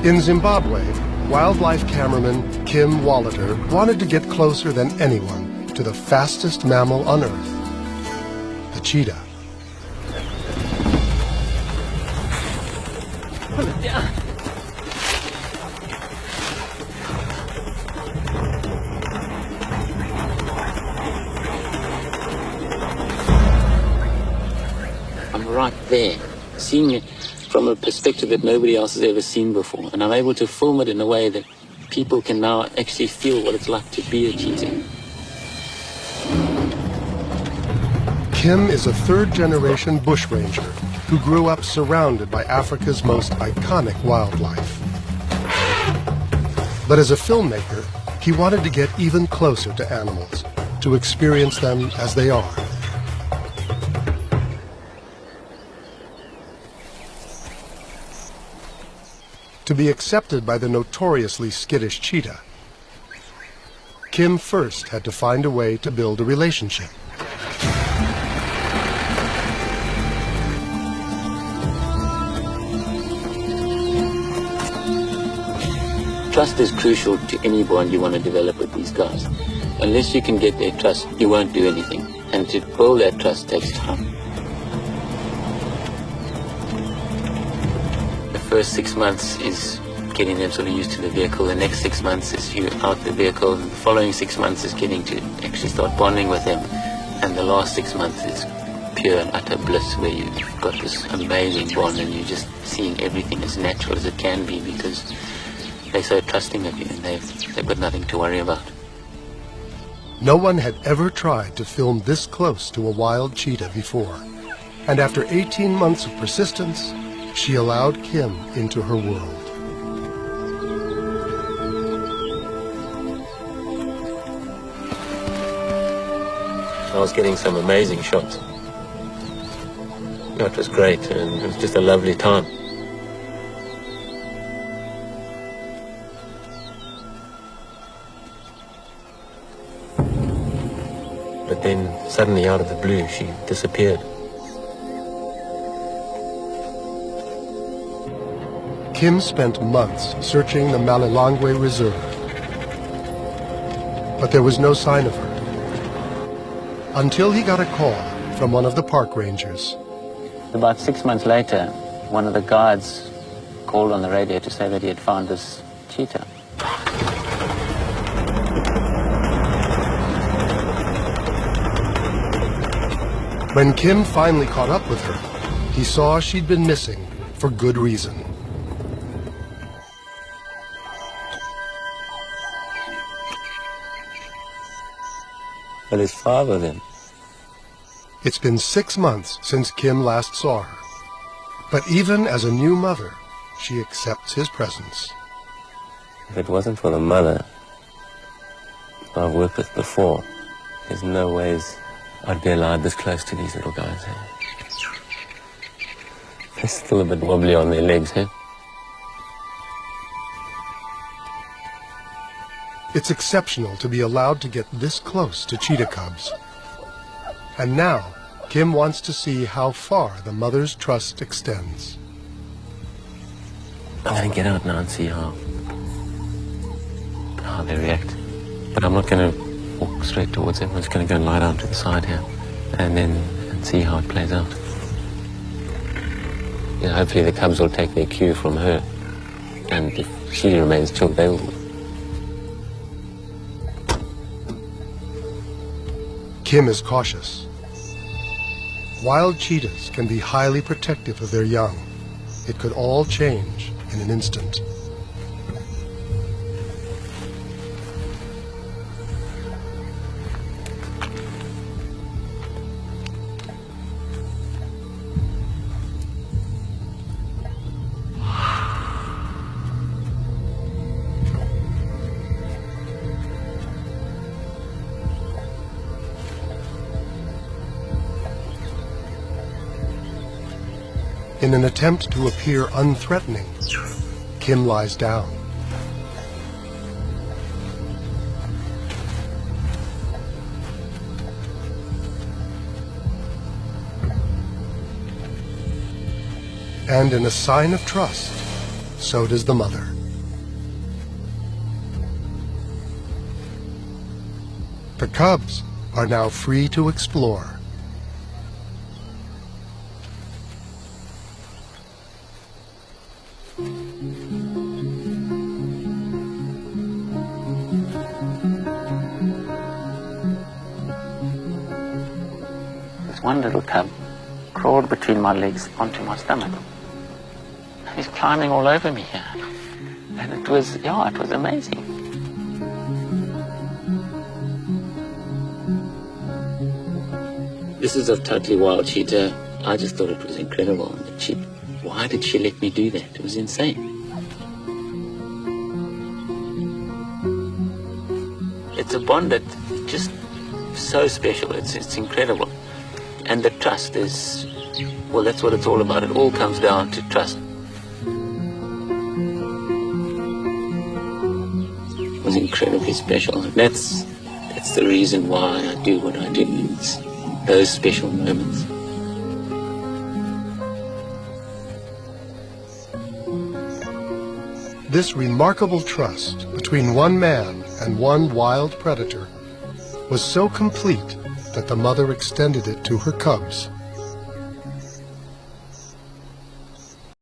In Zimbabwe, wildlife cameraman Kim Wallater wanted to get closer than anyone to the fastest mammal on Earth, the cheetah. Put it down. I'm right there, seeing it from a perspective that nobody else has ever seen before, and I'm able to film it in a way that people can now actually feel what it's like to be a cheetah. Kim is a third-generation bushranger who grew up surrounded by Africa's most iconic wildlife. But as a filmmaker, he wanted to get even closer to animals, to experience them as they are. To be accepted by the notoriously skittish cheetah, Kim first had to find a way to build a relationship. Trust is crucial to any bond you want to develop with these guys. Unless you can get their trust, you won't do anything. And to build that trust takes time. The first 6 months is getting them sort of used to the vehicle. The next 6 months is you out the vehicle. The following 6 months is getting to actually start bonding with them. And the last 6 months is pure and utter bliss, where you've got this amazing bond and you're just seeing everything as natural as it can be, because they're so trusting of you and they've got nothing to worry about. No one had ever tried to film this close to a wild cheetah before. And after 18 months of persistence, she allowed Kim into her world. I was getting some amazing shots. It was great, and it was just a lovely time. But then, suddenly out of the blue, she disappeared. Kim spent months searching the Malilongwe Reserve, but there was no sign of her, until he got a call from one of the park rangers. About 6 months later, one of the guards called on the radio to say that he had found this cheetah. When Kim finally caught up with her, he saw she'd been missing for good reason. Well, there's 5 of them. It's been 6 months since Kim last saw her. But even as a new mother, she accepts his presence. If it wasn't for the mother I've worked with before, there's no ways I'd be allowed this close to these little guys. They're still a bit wobbly on their legs, eh? It's exceptional to be allowed to get this close to cheetah cubs. And now, Kim wants to see how far the mother's trust extends. I'm going to get out now and see how they react. But I'm not going to walk straight towards them. I'm just going to go and lie down to the side here and see how it plays out. You know, hopefully the cubs will take their cue from her. And if she remains chilled, they will. Kim is cautious. Wild cheetahs can be highly protective of their young. It could all change in an instant. In an attempt to appear unthreatening, Kim lies down. And in a sign of trust, so does the mother. The cubs are now free to explore. This one little cub crawled between my legs onto my stomach. He's climbing all over me here. And it was amazing. This is a totally wild cheetah. I just thought it was incredible. Why did she let me do that? It was insane. It's a bond that just so special. It's incredible. And the trust is, well, that's what it's all about. It all comes down to trust. It was incredibly special. And that's the reason why I do what I do. It's those special moments. This remarkable trust between one man and one wild predator was so complete that the mother extended it to her cubs